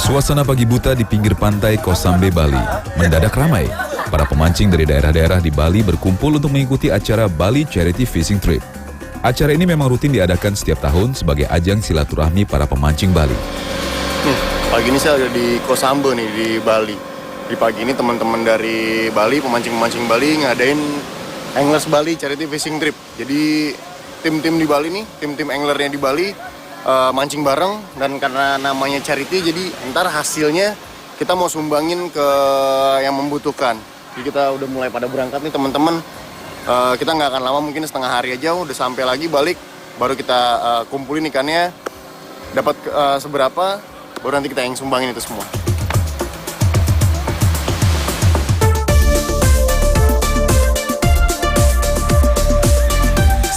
Suasana pagi buta di pinggir pantai Kosambi, Bali mendadak ramai. Para pemancing dari daerah-daerah di Bali berkumpul untuk mengikuti acara Bali Charity Fishing Trip. Acara ini memang rutin diadakan setiap tahun sebagai ajang silaturahmi para pemancing Bali. Pagi ini saya ada di Kosambi nih di Bali. Di pagi ini teman-teman dari Bali, pemancing-pemancing Bali ngadain Anglers Bali Charity Fishing Trip. Jadi tim-tim di Bali nih, tim-tim anglernya di Bali mancing bareng, dan karena namanya charity jadi ntar hasilnya kita mau sumbangin ke yang membutuhkan. Jadi kita udah mulai pada berangkat nih teman-teman. Kita nggak akan lama, mungkin setengah hari aja udah sampai lagi balik, baru kita kumpulin ikannya, dapat seberapa, baru nanti kita yang sumbangin itu semua.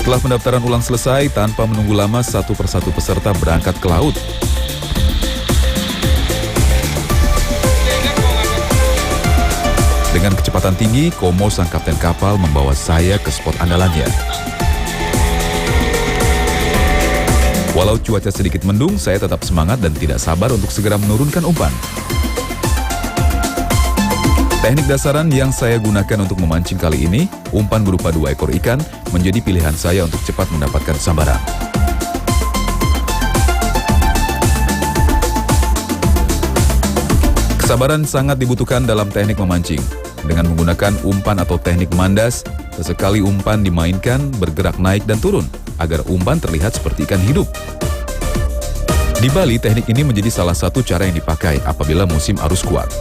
Setelah pendaftaran ulang selesai, tanpa menunggu lama, satu persatu peserta berangkat ke laut. Dengan kecepatan tinggi, Komo sang kapten kapal membawa saya ke spot andalannya. Walau cuaca sedikit mendung, saya tetap semangat dan tidak sabar untuk segera menurunkan umpan. Teknik dasaran yang saya gunakan untuk memancing kali ini, umpan berupa 2 ekor ikan, menjadi pilihan saya untuk cepat mendapatkan sambaran. Kesabaran sangat dibutuhkan dalam teknik memancing. Dengan menggunakan umpan atau teknik mandas, sesekali umpan dimainkan bergerak naik dan turun, agar umpan terlihat seperti ikan hidup. Di Bali, teknik ini menjadi salah satu cara yang dipakai apabila musim arus kuat.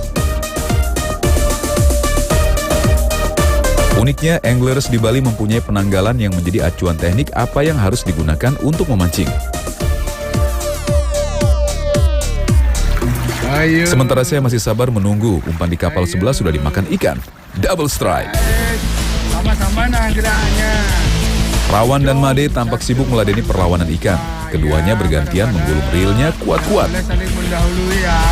Uniknya, anglers di Bali mempunyai penanggalan yang menjadi acuan teknik apa yang harus digunakan untuk memancing. Sementara saya masih sabar menunggu, umpan di kapal sebelah sudah dimakan ikan. Double strike. Sama-sama nah geraknya. Rawan dan Made tampak sibuk meladeni perlawanan ikan. Keduanya bergantian menggulung reelnya kuat-kuat. Boleh saling mendahului ya.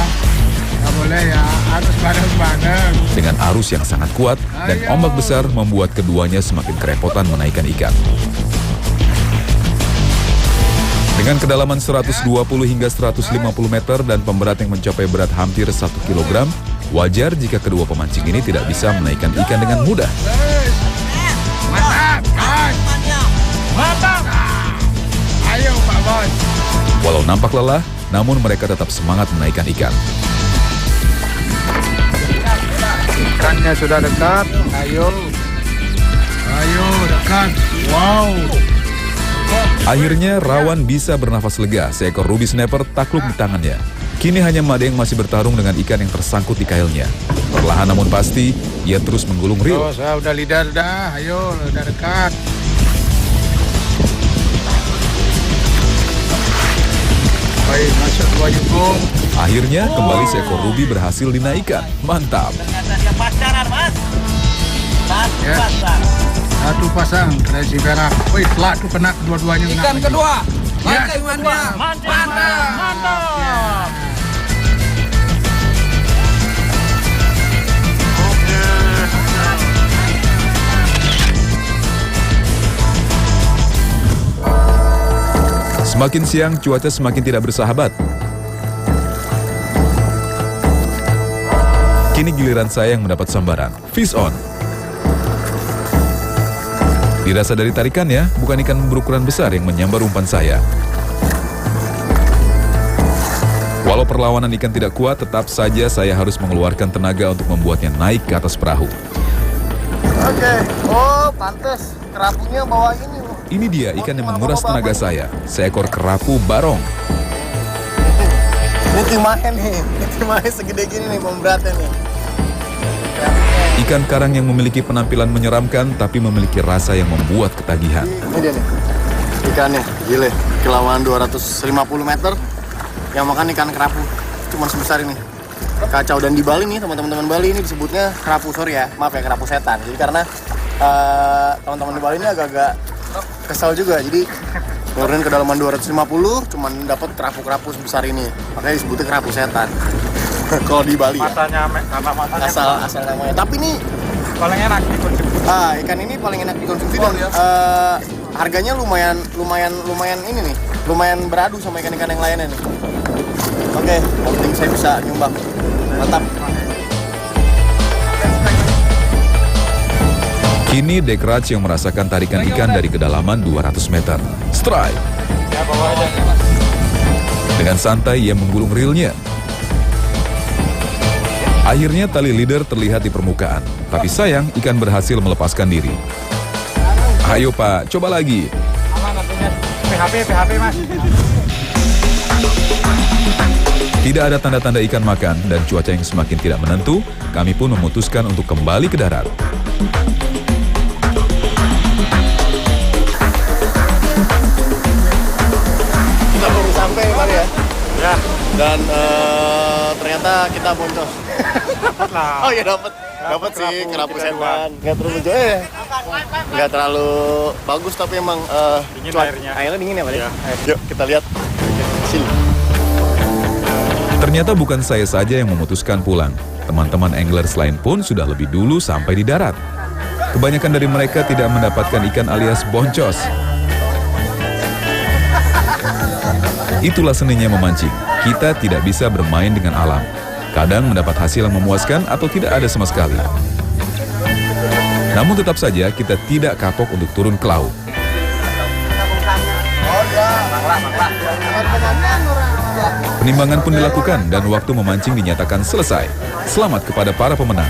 Nggak boleh ya, harus bareng-bareng. Dengan arus yang sangat kuat dan ombak besar membuat keduanya semakin kerepotan menaikkan ikan. Dengan kedalaman 120 hingga 150 meter dan pemberat yang mencapai berat hampir 1 kg, wajar jika kedua pemancing ini tidak bisa menaikkan ikan dengan mudah. Mantap, mantap. Ayo Pak Bos. Walau nampak lelah, namun mereka tetap semangat menaikkan ikan. Ikannya sudah dekat, ayo dekat. Wow. Akhirnya Rawan bisa bernafas lega, seekor ruby snapper takluk di tangannya. Kini hanya Made yang masih bertarung dengan ikan yang tersangkut di kailnya. Perlahan namun pasti, ia terus menggulung reel. Oh, saya udah lidah dah, ayo udah dekat. Baik, masuk 2 jukung. Akhirnya kembali seekor ruby berhasil dinaikkan. Mantap. Ternyata dia pasaran, Mas. Satu pasang. Satu pasang, resi perak. Wih, telak tuh kena kedua-duanya. Ikan kedua. Ya. Mantap. Semakin siang, cuaca semakin tidak bersahabat. Kini giliran saya yang mendapat sambaran. Fish on. Dirasa dari tarikannya, bukan ikan berukuran besar yang menyambar umpan saya. Walau perlawanan ikan tidak kuat, tetap saja saya harus mengeluarkan tenaga untuk membuatnya naik ke atas perahu. Oke, oh pantes kerapunya bawa ini. Ini dia ikan yang menguras tenaga saya, seekor kerapu barong. Ini timahen nih, segede gini nih pemberatnya nih. Ikan karang yang memiliki penampilan menyeramkan tapi memiliki rasa yang membuat ketagihan. Ini dia nih, ikannya gile, kelauan 250 meter, yang makan ikan kerapu, cuma sebesar ini. Kacau, dan di Bali nih, teman-teman Bali ini disebutnya kerapu, sorry ya, maaf ya, kerapu setan. Jadi karena teman-teman di Bali ini agak-agak kesal juga, jadi nurunin kedalaman 250, cuman dapat kerapu-kerapu sebesar ini, makanya disebutnya kerapu setan. Kalau di Bali ya. Asal namanya. Tapi ini Paling enak dikonsumsi. Ikan ini paling enak dikonsumsi dan harganya lumayan ini nih, lumayan beradu sama ikan-ikan yang lainnya nih. Oke, yang penting saya bisa nyumbang. Mantap. Kini Dekraj yang merasakan tarikan ikan dari kedalaman 200 meter. Strike! Dengan santai ia menggulung reelnya. Akhirnya tali leader terlihat di permukaan, tapi sayang ikan berhasil melepaskan diri. Ayo Pak, coba lagi. PHP Mas. Tidak ada tanda-tanda ikan makan dan cuaca yang semakin tidak menentu, kami pun memutuskan untuk kembali ke darat. Kita baru sampai Pak ya. Ya. Dan ternyata kita boncos. Oh iya dapat sih kerapu setan. Nggak terlalu jauh nggak terlalu bagus tapi emang Dingin airnya dingin ya Pak ya. Yuk kita lihat. Sini. Ternyata bukan saya saja yang memutuskan pulang. Teman-teman anglers lain pun sudah lebih dulu sampai di darat. Kebanyakan dari mereka tidak mendapatkan ikan alias boncos. Itulah seninya memancing. Kita tidak bisa bermain dengan alam. Kadang mendapat hasil yang memuaskan atau tidak ada sama sekali. Namun tetap saja kita tidak kapok untuk turun ke laut. Penimbangan pun dilakukan dan waktu memancing dinyatakan selesai. Selamat kepada para pemenang.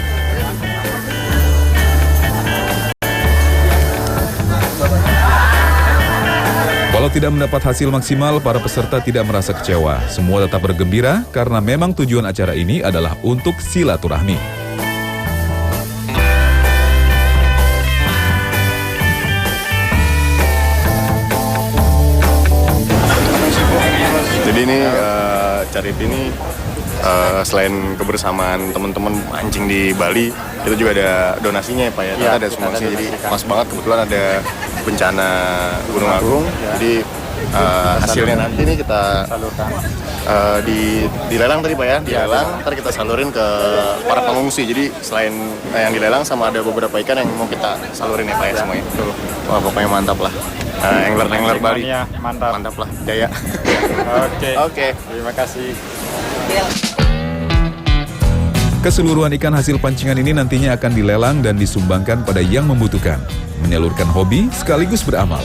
Walau tidak mendapat hasil maksimal, para peserta tidak merasa kecewa. Semua tetap bergembira karena memang tujuan acara ini adalah untuk silaturahmi. Jadi ini Charity ini selain kebersamaan teman-teman mancing di Bali, itu juga ada donasinya ya Pak ya. Iya, Ada sumbangsinya, jadi pas banget kebetulan ada bencana Gunung Agung. Jadi hasilnya nanti nih kita Salurkan. dilelang tadi Pak ya, dilelang, ntar kita salurin ke para pengungsi. Jadi selain yang dilelang sama ada beberapa ikan yang mau kita salurin ya Pak ya semuanya. Wah pokoknya mantap lah. Angler Bali, Mantap. mantap lah, jaya. Oke. Terima kasih. Keseluruhan ikan hasil pancingan ini nantinya akan dilelang dan disumbangkan pada yang membutuhkan. Menyalurkan hobi sekaligus beramal.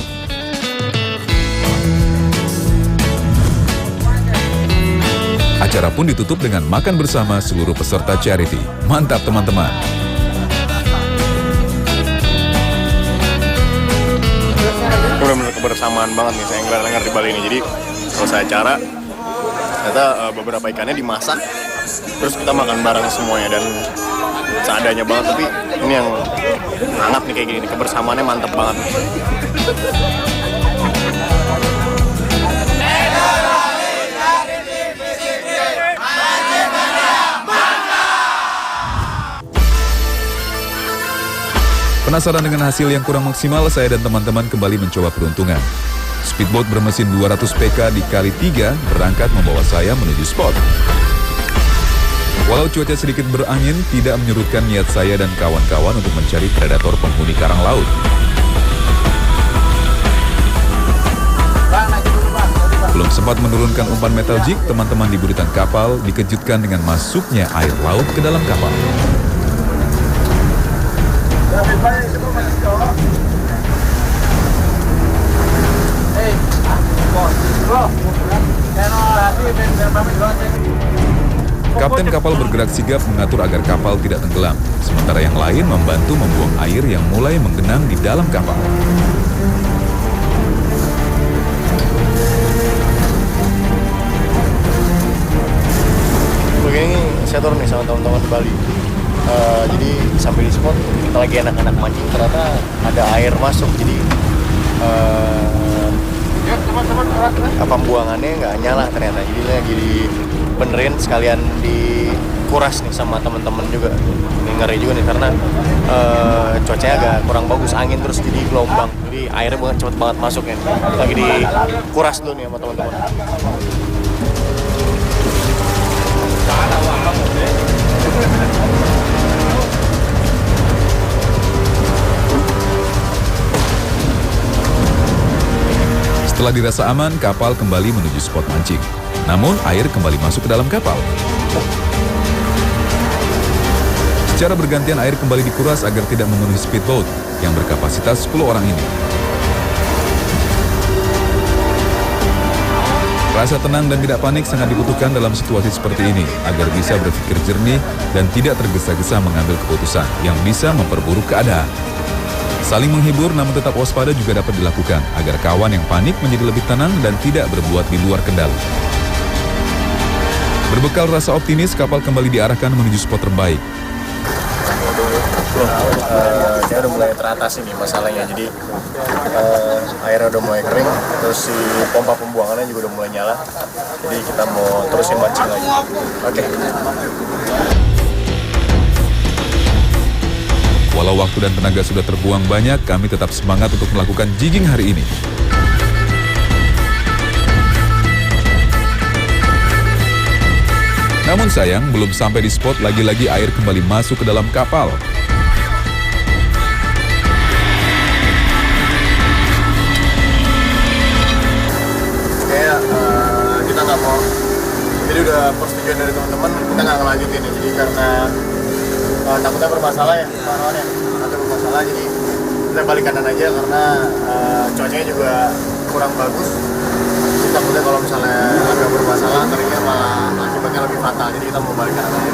Acara pun ditutup dengan makan bersama seluruh peserta charity. Mantap teman-teman. Benar-benar kebersamaan banget nih saya angler di Bali ini. Jadi selesai acara, ternyata beberapa ikannya dimasak, terus kita makan bareng semuanya dan seadanya banget. Tapi ini yang hangat nih kayak gini, kebersamaannya mantap banget. Penasaran dengan hasil yang kurang maksimal, saya dan teman-teman kembali mencoba peruntungan. Speedboat bermesin 200 PK dikali 3 berangkat membawa saya menuju spot. Walau cuaca sedikit berangin, tidak menyurutkan niat saya dan kawan-kawan untuk mencari predator penghuni karang laut. Belum sempat menurunkan umpan metal jig, teman-teman di buritan kapal dikejutkan dengan masuknya air laut ke dalam kapal. Kapten kapal bergerak sigap mengatur agar kapal tidak tenggelam, sementara yang lain membantu membuang air yang mulai menggenang di dalam kapal. Begini saya turun nih sama teman-teman di Bali. Jadi sampai di spot kita lagi enak-enak mancing, ternyata ada air masuk. Jadi pembuangannya nggak nyala ternyata. Jadi lagi dibenerin sekalian dikuras nih sama teman-teman juga. Ini ngeri juga nih karena cuacanya agak kurang bagus, angin terus jadi gelombang. Jadi airnya cepet banget masuknya. Lagi dikuras dulu nih sama teman-teman. Setelah dirasa aman, kapal kembali menuju spot mancing. Namun air kembali masuk ke dalam kapal. Secara bergantian air kembali dikuras agar tidak memenuhi speedboat yang berkapasitas 10 orang ini. Rasa tenang dan tidak panik sangat dibutuhkan dalam situasi seperti ini agar bisa berpikir jernih dan tidak tergesa-gesa mengambil keputusan yang bisa memperburuk keadaan. Saling menghibur namun tetap waspada juga dapat dilakukan agar kawan yang panik menjadi lebih tenang dan tidak berbuat di luar kendali. Berbekal rasa optimis, kapal kembali diarahkan menuju spot terbaik. Saya udah mulai teratasi nih masalahnya, jadi airnya udah mulai kering, terus si pompa pembuangannya juga udah mulai nyala, jadi kita mau terusin mancing lagi. Oke. Walau waktu dan tenaga sudah terbuang banyak, kami tetap semangat untuk melakukan jigging hari ini. Namun sayang, belum sampai di spot, lagi-lagi air kembali masuk ke dalam kapal. Kayak kita nggak mau, jadi udah persetujuan dari teman-teman, kita nggak ngelanjutin ya. Jadi karena takutnya bermasalah ya, kawan-kawannya takutnya bermasalah, jadi kita balik kanan aja karena cuacanya juga kurang bagus. Jadi takutnya kalau misalnya agak bermasalah, ternyata malah akibatnya lebih fatal, jadi kita mau balik kanan aja.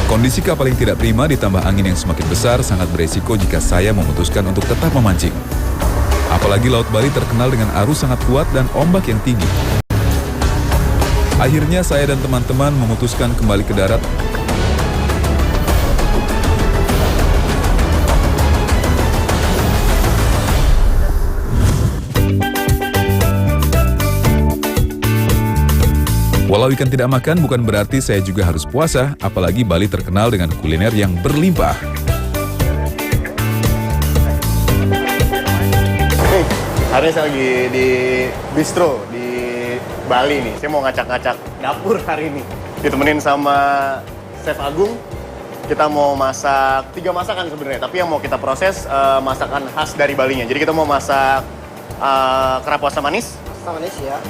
Kondisi kapal yang tidak prima ditambah angin yang semakin besar sangat beresiko jika saya memutuskan untuk tetap memancing. Apalagi Laut Bali terkenal dengan arus sangat kuat dan ombak yang tinggi. Akhirnya saya dan teman-teman memutuskan kembali ke darat. Walau ikan tidak makan bukan berarti saya juga harus puasa, apalagi Bali terkenal dengan kuliner yang berlimpah. Hari ini saya lagi di bistro di Bali nih. Saya mau ngacak-ngacak dapur hari ini. Ditemenin sama Chef Agung. Kita mau masak 3 masakan sebenarnya, tapi yang mau kita proses masakan khas dari Balinya. Jadi kita mau masak kerapu asam manis. Asam manis ya.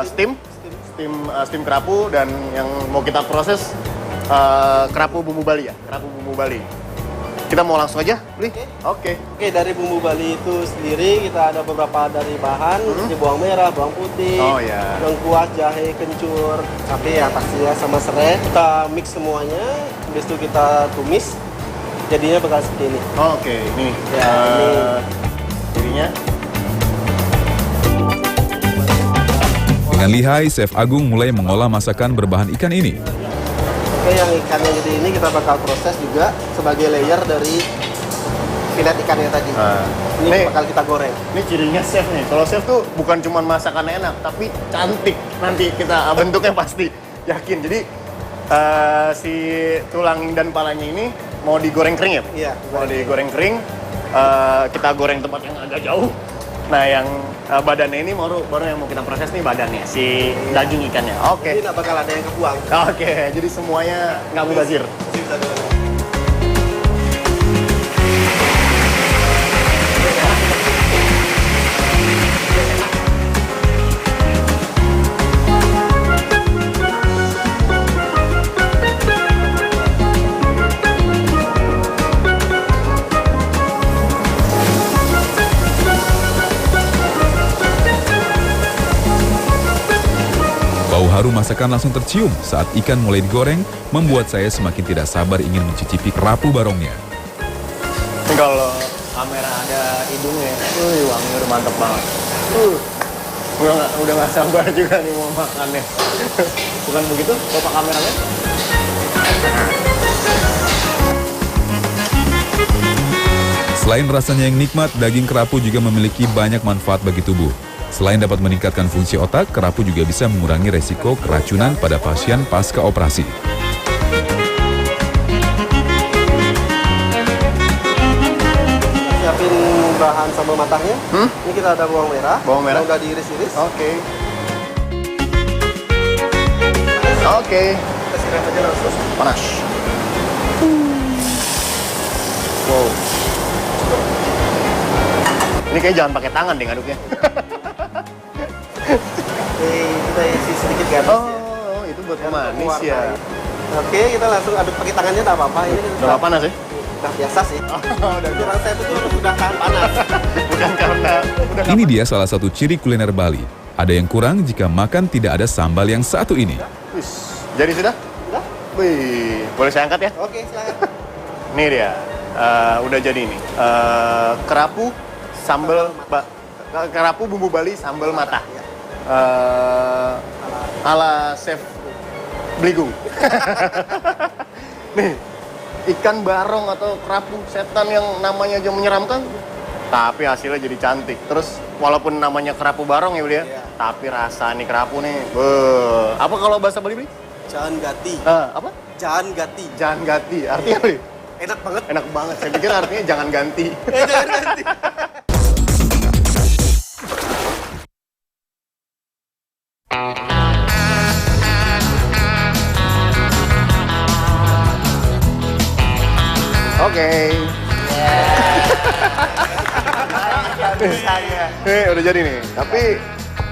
Steam kerapu, dan yang mau kita proses kerapu bumbu Bali ya, kerapu bumbu Bali. Kita mau langsung aja beli? Oke. Oke, dari bumbu Bali itu sendiri kita ada beberapa dari bahan, seperti bawang merah, bawang putih, lengkuas, jahe, kencur, cabai ya pastinya sama serai. Kita mix semuanya, habis itu kita tumis, jadinya bakal seperti ini. Oke, ini Ya, ini jadinya. Dengan lihai, Chef Agung mulai mengolah masakan berbahan ikan ini. Oke, yang ikan yang gede ini kita bakal proses juga sebagai layer dari filet ikannya tadi. Ini bakal kita goreng. Ini cirinya chef nih. Kalau chef tuh bukan cuma masakan enak, tapi cantik. Nanti kita bentuknya pasti yakin. Jadi si tulang dan palanya ini mau digoreng kering ya? Iya. Mau digoreng kering. Kita goreng tempat yang agak jauh. Nah, yang badannya ini baru yang mau kita proses nih, badannya, si daging ikannya. Oke. Jadi nggak bakal ada yang kebuang. Oke, jadi semuanya nggak mubazir. Bau harum masakan langsung tercium saat ikan mulai digoreng, membuat saya semakin tidak sabar ingin mencicipi kerapu barongnya. Ini kalau kamera ada hidungnya, wangi udah mantep banget. Udah nggak sabar juga nih mau makannya. Bukan begitu, bapak kameranya? Selain rasanya yang nikmat, daging kerapu juga memiliki banyak manfaat bagi tubuh. Selain dapat meningkatkan fungsi otak, kerapu juga bisa mengurangi resiko keracunan pada pasien pasca operasi. Siapin bahan sambal matangnya. Ini kita ada bawang merah. Bawang merah. Udah diiris-iris. Oke. Oke. Kita siram aja langsung. Panas. Wow. Ini kayak jangan pakai tangan deh ngaduknya. Kita isi sedikit gamis ya. Oh, itu buat pemanis ya. Oke, kita langsung aduk pakai tangannya tak apa-apa. Ini Udah panas ya? udah biasa sih. Udah Kurang saya itu udah tahan panas. Bukan karena Ini dia salah satu ciri kuliner Bali. Ada yang kurang jika makan tidak ada sambal yang satu ini. Jadi sudah? Udah? Wih, boleh saya angkat ya? Oke, silakan. Nih dia, udah jadi nih. Kerapu sambal, kerapu bumbu Bali sambal mata. Ala chef Bligung. Nih, ikan barong atau kerapu setan yang namanya aja menyeramkan, tapi hasilnya jadi cantik. Terus walaupun namanya kerapu barong ya Beli ya, tapi rasa nih kerapu nih, apa kalau bahasa Bali? Jangan gati. Apa? Jangan gati. Jangan ganti, artinya apa? Enak banget. Enak banget, saya pikir artinya jangan ganti. Jangan gati. Oke. Udah jadi nih. Tapi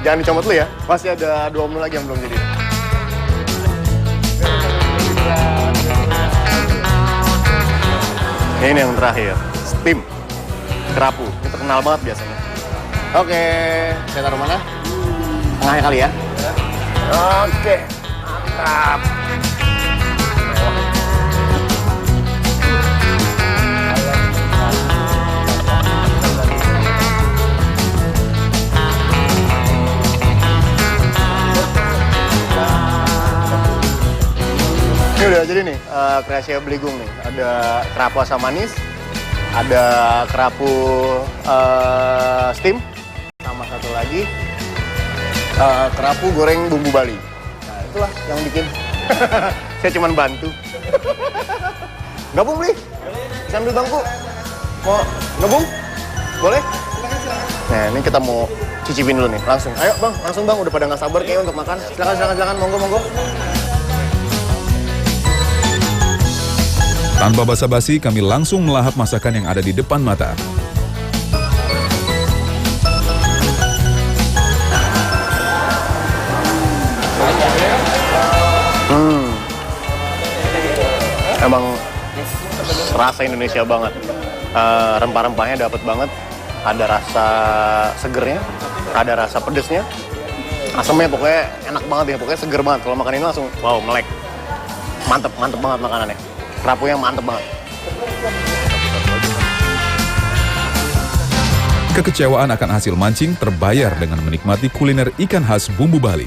jangan dicomot dulu ya. Masih ada 2 menu lagi yang belum jadi. Ini yang terakhir, steam kerapu. Ini terkenal banget biasanya. Oke, saya taruh mana? Tengahnya kali ya. Oke, mantap. Ini udah jadi nih, kreasi Bligung nih. Ada kerapu asam manis, ada kerapu steam, sama satu lagi kerapu goreng bumbu Bali. Nah itulah yang bikin. Saya cuman bantu. Gabung Bli? Bisa ambil bangku? Mau gabung? Boleh? Nah ini kita mau cicipin dulu nih, langsung. Ayo bang, langsung bang, udah pada nggak sabar kayaknya untuk makan. Silakan, monggo. Tanpa basa-basi, kami langsung melahap masakan yang ada di depan mata. Emang rasa Indonesia banget. Rempah-rempahnya dapet banget. Ada rasa segernya, ada rasa pedesnya. Asamnya pokoknya enak banget ya, pokoknya seger banget. Kalau makan ini langsung, wow, melek. Mantep banget makanannya. Kerapunya mantep banget. Kekecewaan akan hasil mancing terbayar dengan menikmati kuliner ikan khas bumbu Bali.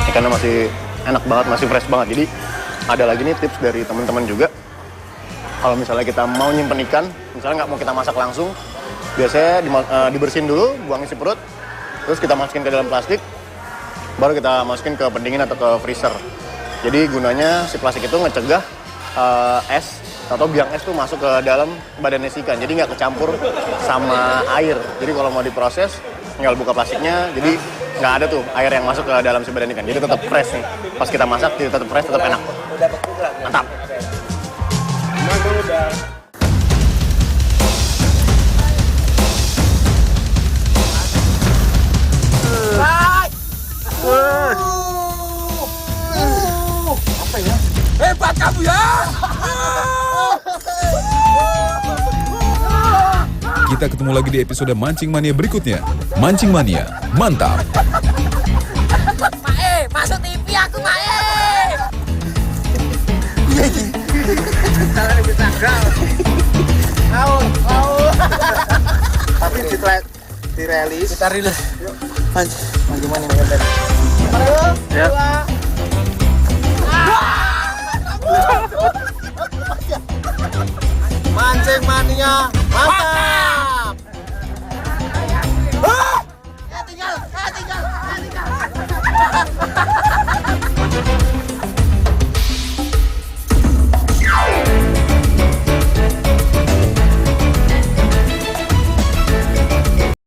Ikannya masih enak banget, masih fresh banget. Jadi ada lagi nih tips dari teman-teman juga. Kalau misalnya kita mau nyimpen ikan, misalnya nggak mau kita masak langsung, biasanya dibersihin dulu, buang isi perut, terus kita masukin ke dalam plastik, baru kita masukin ke pendingin atau ke freezer. Jadi gunanya si plastik itu ngecegah es atau biang es tuh masuk ke dalam badan ikan, jadi nggak kecampur sama air. Jadi kalau mau diproses, tinggal buka plastiknya, jadi nggak ada tuh air yang masuk ke dalam si badan ikan. Jadi tetap fresh nih. Pas kita masak, jadi tetap fresh, tetap enak. Mantap. Hebat kamu ya! Kita ketemu lagi di episode Mancing Mania berikutnya. Mancing Mania, mantap! Mae, masuk TV aku Mae! Tapi dirilis. Kita rilis. Gimana Ya. Mancing Mania, mantap!